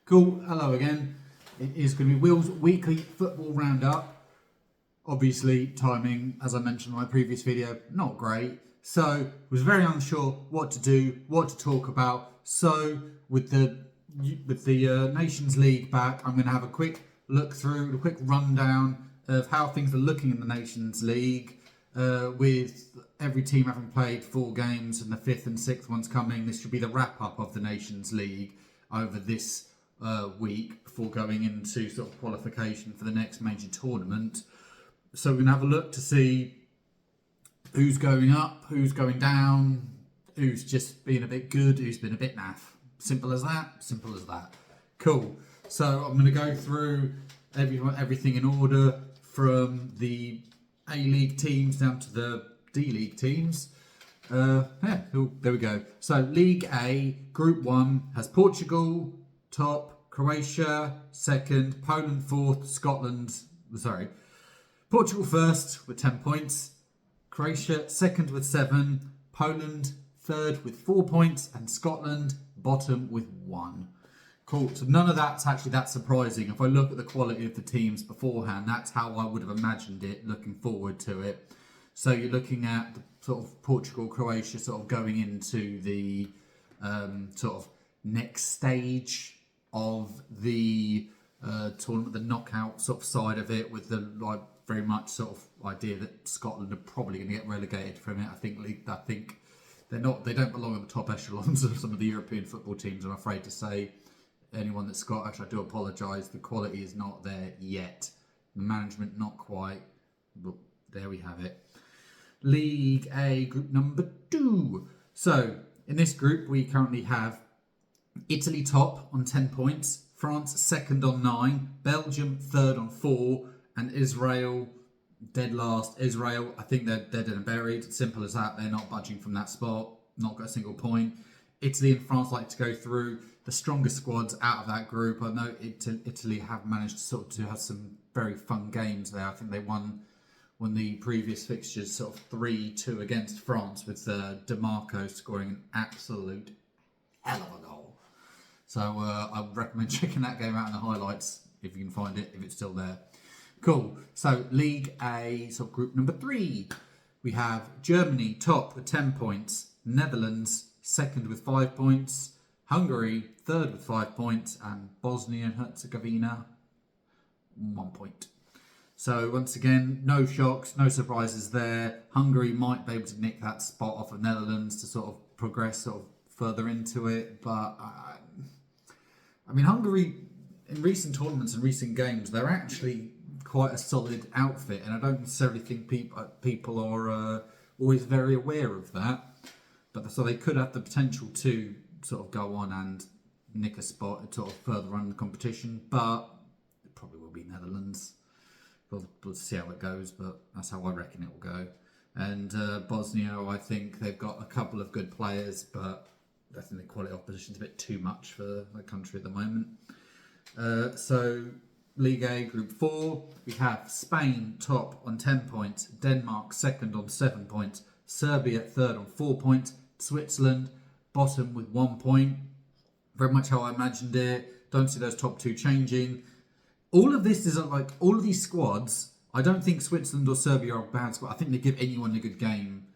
Cool, hello again. It is going to be Will's weekly football roundup. Obviously, timing, as I mentioned in my previous video, not great. So, was very unsure what to do, what to talk about. So, with the Nations League back, I'm going to have a quick look through, a quick rundown of how things are looking in the Nations League. With every team having played 4 games and the 5th and 6th ones coming, this should be the wrap-up of the Nations League over this week before going into sort of qualification for the next major tournament. So we're going to have a look to see who's going up, who's going down, who's just been a bit good, who's been a bit naff. Simple as that, simple as that. Cool. So I'm going to go through everything in order from the A-League teams down to the D-League teams. There we go. So League A, Group 1 has Portugal top, Croatia second, Poland fourth, Portugal first with 10 points, Croatia second with 7, Poland third with 4 points, and Scotland bottom with 1. Cool. So none of that's actually that surprising. If I look at the quality of the teams beforehand, that's how I would have imagined it, looking forward to it. So you're looking at the sort of Portugal, Croatia sort of going into the sort of next stage of the tournament, the knockout sort of side of it, with the very much sort of idea that Scotland are probably going to get relegated from it. I think they don't belong in the top echelons of some of the European football teams, I'm afraid to say. Anyone that's Scottish, I do apologise. The quality is not there yet. The management not quite. But there we have it. League A, group number 2. So in this group, we currently have Italy top on 10 points, France second on 9, Belgium third on 4, and Israel dead last. Israel, I think they're dead and buried. Simple as that. They're not budging from that spot. Not got a single point. Italy and France like to go through the strongest squads out of that group. I know Italy have managed to have some very fun games there. I think they won the previous fixtures sort of 3-2 against France, with DiMarco scoring an absolute hell of a goal. So I would recommend checking that game out in the highlights if you can find it, if it's still there. Cool. So League A, so group number 3. We have Germany top with 10 points, Netherlands second with 5 points, Hungary third with 5 points, and Bosnia and Herzegovina 1 point. So once again, no shocks, no surprises there. Hungary might be able to nick that spot off of Netherlands to sort of progress sort of further into it, but I mean, Hungary in recent tournaments and recent games, they're actually quite a solid outfit, and I don't necessarily think people are always very aware of that. But so they could have the potential to sort of go on and nick a spot sort of further on in the competition, but it probably will be Netherlands. We'll see how it goes, but that's how I reckon it will go. And Bosnia, I think they've got a couple of good players, but I think the quality of opposition is a bit too much for the country at the moment. So League A, Group 4, we have Spain top on 10 points, Denmark second on 7 points, Serbia third on 4 points, Switzerland bottom with 1 point. Very much how I imagined it. Don't see those top 2 changing. All of this is all of these squads. I don't think Switzerland or Serbia are a bad squad. I think they give anyone a good game.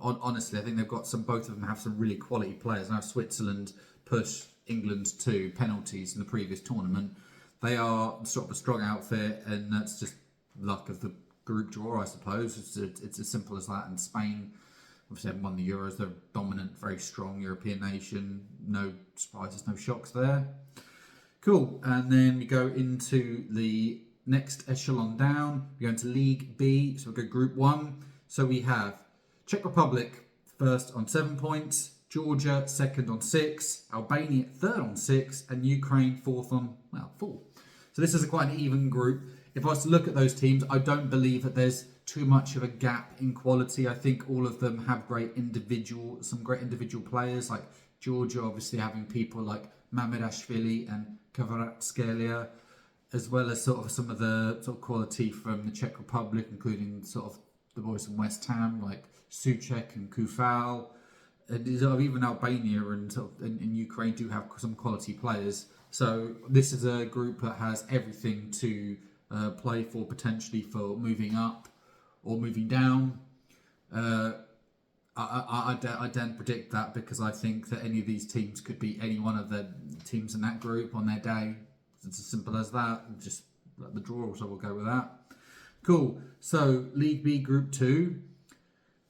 Honestly, I think they've got both of them have some really quality players. Now Switzerland pushed England to penalties in the previous tournament. They are sort of a strong outfit, and that's just luck of the group draw, I suppose. It's as simple as that. And Spain obviously haven't won the Euros. They're a dominant, very strong European nation. No surprises, no shocks there. Cool. And then we go into the next echelon down. We go into League B. So we go Group 1. So we have Czech Republic first on 7 points, Georgia second on 6, Albania third on 6, and Ukraine fourth on 4. So this is quite an even group. If I was to look at those teams, I don't believe that there's too much of a gap in quality. I think all of them have some great individual players, like Georgia obviously having people like Mamardashvili and Kvaratskhelia, as well as sort of some of the sort of quality from the Czech Republic, including sort of the boys from West Ham like Souček and Kufal. And even Albania and Ukraine do have some quality players. So this is a group that has everything to play for, potentially for moving up or moving down. I don't predict that, because I think that any of these teams could beat any one of the teams in that group on their day. It's as simple as that. Just let the draw, so we'll go with that. Cool. So League B, Group 2.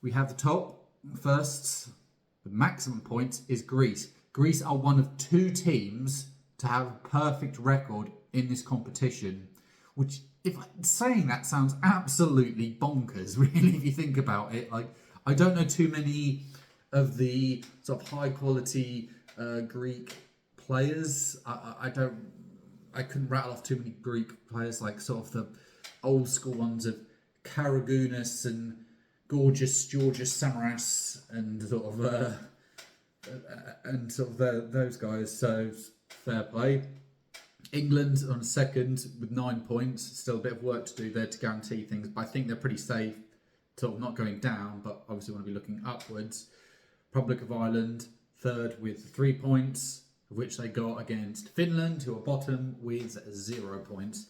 We have the top first. The maximum points is Greece. Greece are one of 2 teams to have a perfect record in this competition, which, if I'm saying that, sounds absolutely bonkers, really, if you think about it. Like, I don't know too many of the sort of high quality Greek players. I couldn't rattle off too many Greek players, like sort of the old school ones of Karagounis and Gorgeous Samaras and those guys. So fair play. England on second with 9 points. Still a bit of work to do there to guarantee things, but I think they're pretty safe. Sort of not going down, but obviously want to be looking upwards. Republic of Ireland third with 3 points, of which they got against Finland, who are bottom with 0 points.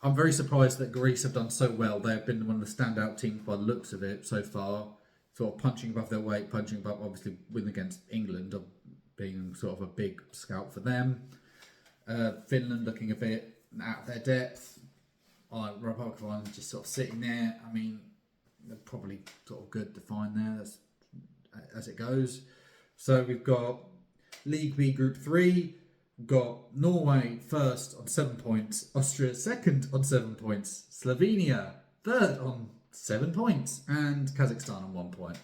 I'm very surprised that Greece have done so well. They have been one of the standout teams by the looks of it so far. Sort of punching above their weight, punching above, obviously, win against England, being sort of a big scout for them. Finland looking a bit out of their depth. Republic of Ireland just sort of sitting there. I mean, they're probably sort of good to find there as it goes. So we've got League B Group 3. We've got Norway first on 7 points, Austria second on 7 points, Slovenia third on 7 points, and Kazakhstan on 1 point.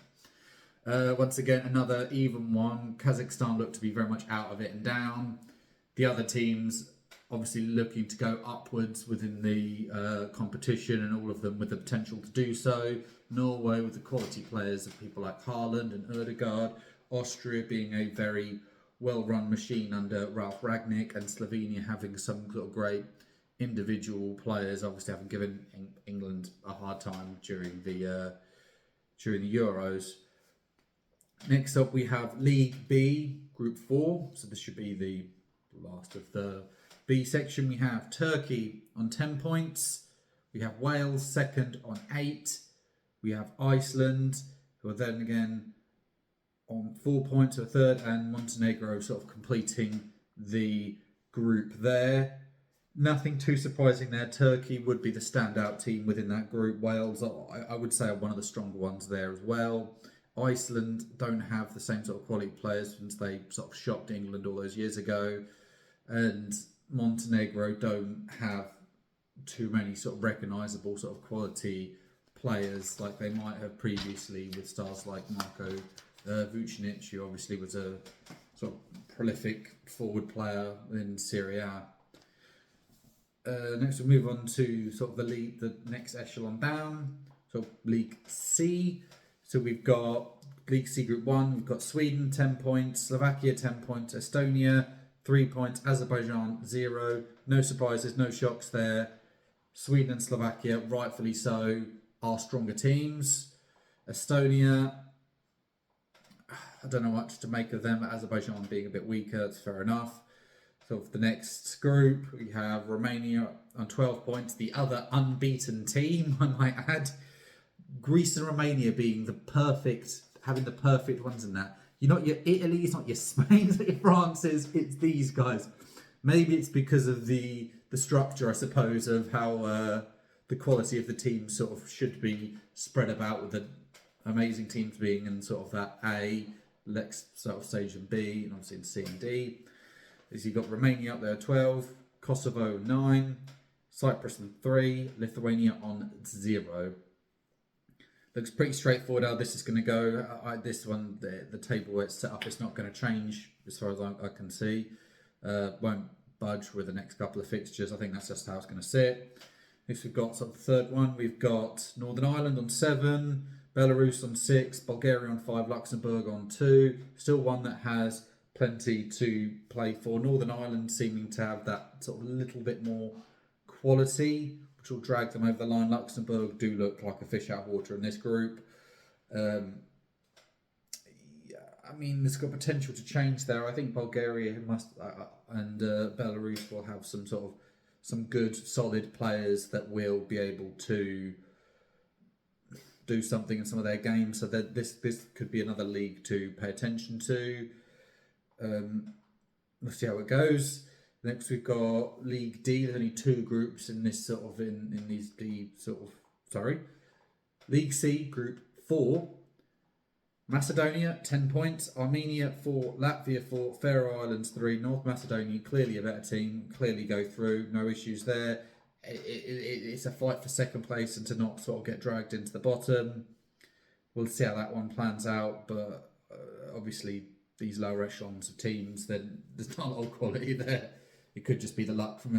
Once again, another even one. Kazakhstan look to be very much out of it and down. The other teams obviously looking to go upwards within the competition, and all of them with the potential to do so. Norway with the quality players of people like Haaland and Ødegaard. Austria being a very well-run machine under Ralf Rangnick, and Slovenia having some sort of great individual players, obviously having given England a hard time during the Euros. Next up, we have League B, Group 4. So this should be the last of the B section. We have Turkey on 10 points. We have Wales second on 8. We have Iceland, who are then again on 4 points, or third, and Montenegro sort of completing the group there. Nothing too surprising there. Turkey would be the standout team within that group. Wales, I would say, are one of the stronger ones there as well. Iceland don't have the same sort of quality players since they sort of shocked England all those years ago. And Montenegro don't have too many sort of recognisable sort of quality players like they might have previously, with stars like Marko Vucinic, who obviously was a sort of prolific forward player in Serie A. Next we'll move on to sort of the next echelon down, so League C. So we've got League C Group 1, we've got Sweden 10 points, Slovakia 10 points, Estonia 3 points, Azerbaijan 0. No surprises, no shocks there. Sweden and Slovakia, rightfully so, are stronger teams. Estonia, I don't know what to make of them, but Azerbaijan being a bit weaker, it's fair enough. So for the next group, we have Romania on 12 points, the other unbeaten team, I might add. Greece and Romania being having the perfect ones in that. You're not your Italy, it's not your Spain, it's not your France's, it's these guys. Maybe it's because of the structure, I suppose, of how the quality of the team sort of should be spread about, with the amazing teams being in sort of that A, next sort of stage, and B, and obviously in C and D. As you've got Romania up there 12, Kosovo 9, Cyprus on 3, Lithuania on 0. Looks pretty straightforward how this is going to go. This one, the table where it's set up, it's not going to change as far as I can see. Won't budge with the next couple of fixtures. I think that's just how it's going to sit. Next we've got sort of the third one. We've got Northern Ireland on 7, Belarus on 6, Bulgaria on 5, Luxembourg on 2. Still one that has plenty to play for. Northern Ireland seeming to have that sort of little bit more quality, which will drag them over the line. Luxembourg do look like a fish out of water in this group. I mean, it's got potential to change there. I think Bulgaria must and Belarus will have some good, solid players that will be able to do something in some of their games. So that this could be another league to pay attention to. We'll see how it goes. Next, we've got League D. There's only 2 groups in this in these League C, Group 4. Macedonia, 10 points. Armenia, 4. Latvia, 4. Faroe Islands, 3. North Macedonia, clearly a better team. Clearly go through. No issues there. It's a fight for second place and to not sort of get dragged into the bottom. We'll see how that one plans out. But obviously, these lower echelons of teams, then there's not a lot of quality there. It could just be the luck from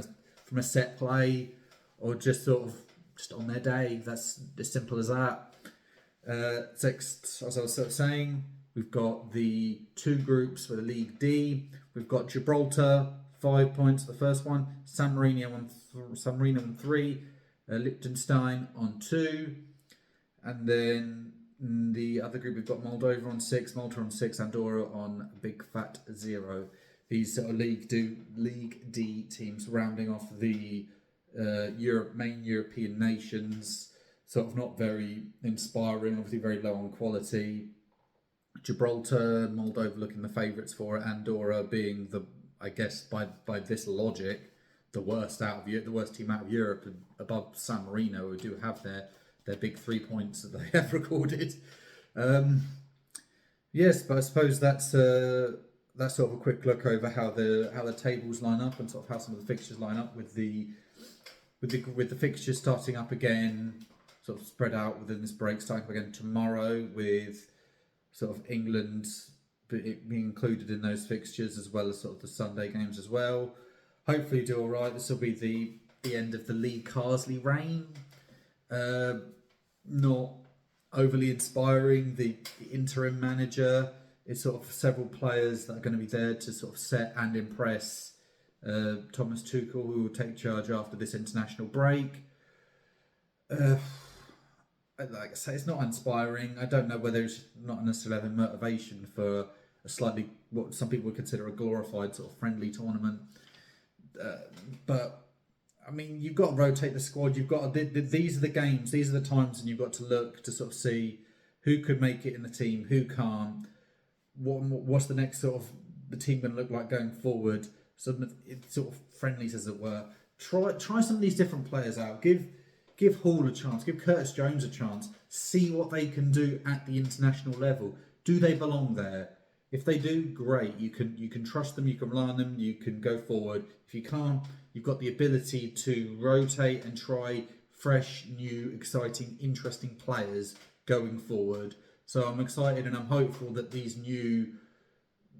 a set play or just on their day. That's as simple as that. Next, as I was saying, we've got the 2 groups for the League D. We've got Gibraltar, 5 points, the first one. San Marino on 3. Liechtenstein on 2. And then the other group, we've got Moldova on 6, Malta on 6, Andorra on big fat 0. These sort of League D teams rounding off the main European nations. Sort of not very inspiring, obviously very low on quality. Gibraltar, Moldova looking the favourites for it. Andorra being I guess by this logic, the worst team out of Europe, above San Marino, who do have their big 3 points that they have recorded. Yes, but I suppose that's sort of a quick look over how the tables line up and sort of how some of the fixtures line up with the fixtures starting up again, sort of spread out within this break, starting up again tomorrow with sort of England being included in those fixtures, as well as sort of the Sunday games as well. Hopefully do all right. This will be the end of the Lee Carsley reign. Not overly inspiring. The interim manager is sort of several players that are going to be there to sort of set and impress Thomas Tuchel, who will take charge after this international break. Like I say, it's not inspiring. I don't know whether it's not necessarily having motivation for a slightly, what some people would consider a glorified sort of friendly tournament. But I mean, you've got to rotate the squad. You've got to, these are the games, these are the times, and you've got to look to sort of see who could make it in the team, who can't. What's the next sort of the team going to look like going forward? So it's sort of friendlies, as it were. Try some of these different players out. Give Hall a chance. Give Curtis Jones a chance. See what they can do at the international level. Do they belong there? If they do, great. You can trust them. You can rely on them. You can go forward. If you can't, you've got the ability to rotate and try fresh, new, exciting, interesting players going forward. So I'm excited and I'm hopeful that these new,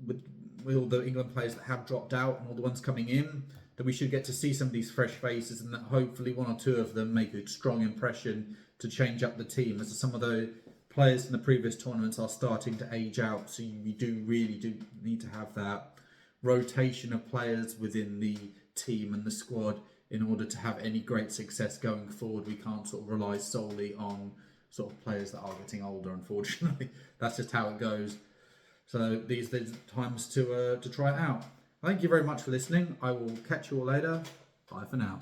with all the England players that have dropped out and all the ones coming in, that we should get to see some of these fresh faces and that hopefully 1 or 2 of them make a strong impression to change up the team, as some of the players in the previous tournaments are starting to age out. So you really do need to have that rotation of players within the team and the squad in order to have any great success going forward. We can't sort of rely solely on sort of players that are getting older, unfortunately. That's just how it goes. So these are the times to try it out. Thank you very much for listening. I will catch you all later. Bye for now.